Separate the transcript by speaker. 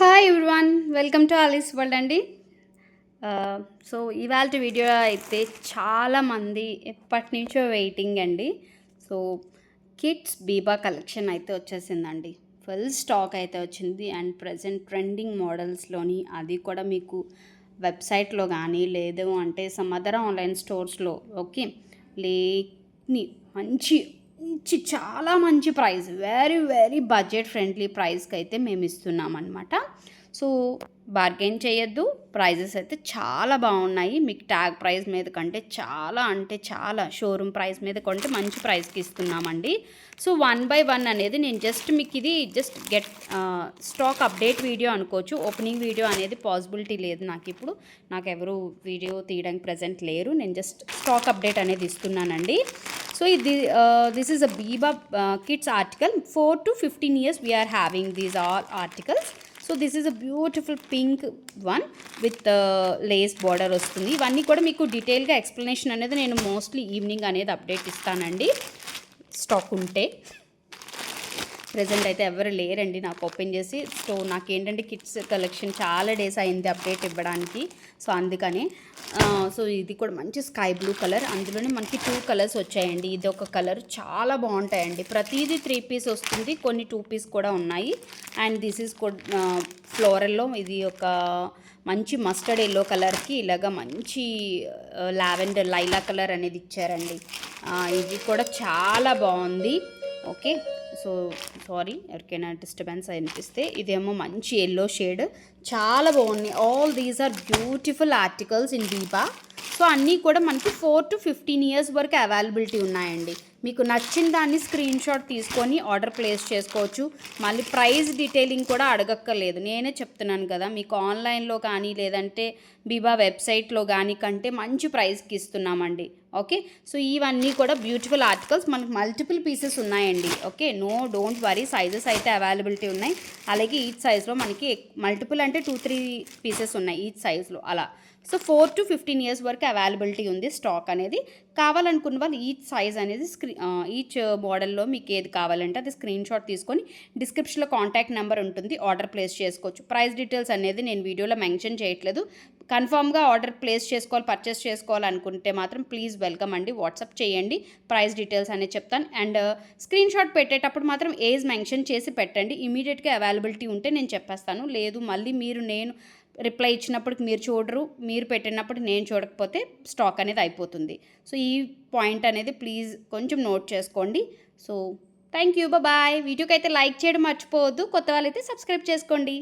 Speaker 1: Hi everyone, welcome to Alice's world అండి. So ఇవాళ video అయితే చాలామంది ఎప్పటి నుంచో వెయిటింగ్ అండి. సో కిడ్స్ బీబా కలెక్షన్ అయితే వచ్చేసిందండి. ఫుల్ స్టాక్ అయితే వచ్చింది అండ్ ప్రజెంట్ ట్రెండింగ్ మోడల్స్లోని, అది కూడా మీకు వెబ్సైట్లో కానీ లేదు అంటే సమ్ అదర్ ఆన్లైన్ స్టోర్స్లో ఓకే లేని మంచి మంచి చాలా మంచి price, very very budget friendly ప్రైస్కి అయితే మేము ఇస్తున్నాం అనమాట. సో బార్గెన్ చేయొద్దు, ప్రైజెస్ అయితే చాలా బాగున్నాయి. మీకు ట్యాగ్ ప్రైస్ మీద కంటే చాలా అంటే చాలా షోరూమ్ ప్రైస్ మీద కొంటే మంచి ప్రైస్కి ఇస్తున్నామండి. సో 1 by 1 అనేది నేను మీకు ఇది గెట్ స్టాక్ అప్డేట్ వీడియో అనుకోవచ్చు. ఓపెనింగ్ వీడియో అనేది పాసిబిలిటీ లేదు నాకు ఎవరు వీడియో తీయడానికి ప్రజెంట్ లేరు. నేను జస్ట్ స్టాక్ అప్డేట్ అనేది ఇస్తున్నానండి. So this is a Biba kids article. 4 to 15 years we are having these all articles. So this is a beautiful pink one with lace border వస్తుంది. ఇవన్నీ కూడా మీకు డీటెయిల్గా ఎక్స్ప్లెనేషన్ అనేది నేను మోస్ట్లీ ఈవినింగ్ అనేది అప్డేట్ ఇస్తానండి, స్టాక్ ఉంటే. ప్రజెంట్ అయితే ఎవరు లేరండి నాకు ఓపెన్ చేసి. సో నాకేంటంటే కిడ్స్ కలెక్షన్ చాలా డేస్ అయింది అప్డేట్ ఇవ్వడానికి, సో అందుకని. సో ఇది కూడా మంచి స్కై బ్లూ కలర్, అందులోనే మనకి 2 కలర్స్ వచ్చాయండి. ఇది ఒక కలర్, చాలా బాగుంటాయండి. ప్రతిదీ 3 పీస్ వస్తుంది, కొన్ని 2 పీస్ కూడా ఉన్నాయి. అండ్ దిస్ ఈజ్ ఫ్లోరల్లో ఇది ఒక మంచి మస్టర్డ్ ఎల్లో కలర్కి ఇలాగ మంచి లావెండర్ లైలా కలర్ అనేది ఇచ్చారండి. ఇది కూడా చాలా బాగుంది. ఓకే, సో సారీ ఎవరికైనా డిస్టర్బెన్స్ అనిపిస్తే. ఇదేమో మంచి ఎల్లో షేడ్, చాలా బాగున్నాయి. All these are beautiful articles in Biba. So అన్నీ కూడా మనకి 4 to 15 years వరకు అవైలబిలిటీ ఉన్నాయండి. మీకు నచ్చిన దాన్ని స్క్రీన్ షాట్ తీసుకొని ఆర్డర్ ప్లేస్ చేసుకోవచ్చు. మళ్ళీ ప్రైస్ డీటెయిలింగ్ కూడా అడగక్కర్లేదు, నేనే చెప్తున్నాను కదా. మీకు ఆన్లైన్లో కానీ లేదంటే బీబా వెబ్సైట్లో కానీ కంటే మంచి ప్రైస్కి ఇస్తున్నామండి. ఓకే, సో ఇవన్నీ కూడా బ్యూటిఫుల్ ఆర్టికల్స్, మనకు మల్టిపుల్ పీసెస్ ఉన్నాయండి. ఓకే, డోంట్ వరీ, సైజెస్ అయితే అవైలబిలిటీ ఉన్నాయి. అలాగే ఈచ్ సైజ్లో మనకి మల్టిపుల్ అంటే 2-3 పీసెస్ ఉన్నాయి ఈచ్ సైజ్లో అలా. సో 4 to 15 years వరకు అవైలబిలిటీ ఉంది స్టాక్ అనేది. కావాలనుకున్న వాళ్ళు ఈచ్ సైజ్ అనేది ఈచ్ మోడల్లో మీకు ఏది కావాలంటే అది స్క్రీన్ షాట్ తీసుకొని డిస్క్రిప్షన్లో కాంటాక్ట్ నెంబర్ ఉంటుంది, ఆర్డర్ ప్లేస్ చేసుకోవచ్చు. ప్రైస్ డీటెయిల్స్ అనేది నేను వీడియోలో మెన్షన్ చేయట్లేదు. కన్ఫామ్గా ఆర్డర్ ప్లేస్ పర్చేస్ చేసుకోవాలనుకుంటే మాత్రం ప్లీజ్ వెల్కమ్ అండి, వాట్సాప్ చేయండి, ప్రైస్ డీటెయిల్స్ అనేది చెప్తాను. అండ్ స్క్రీన్ షాట్ పెట్టేటప్పుడు మాత్రం ఏజ్ మెన్షన్ చేసి పెట్టండి. ఇమీడియట్గా అవైలబిలిటీ ఉంటే నేను చెప్పేస్తాను, లేదు మళ్ళీ నేను రిప్లై ఇచ్చినప్పటికి మీరు చూడరు, మీరు పెట్టినప్పుడు నేను చూడకపోతే స్టాక్ అనేది అయిపోతుంది. సో ఈ పాయింట్ అనేది ప్లీజ్ కొంచెం నోట్ చేసుకోండి. So thank you, bye. వీడియోకి అయితే లైక్ చేయడం మర్చిపోవద్దు, కొత్త వాళ్ళైతే సబ్స్క్రైబ్ చేసుకోండి.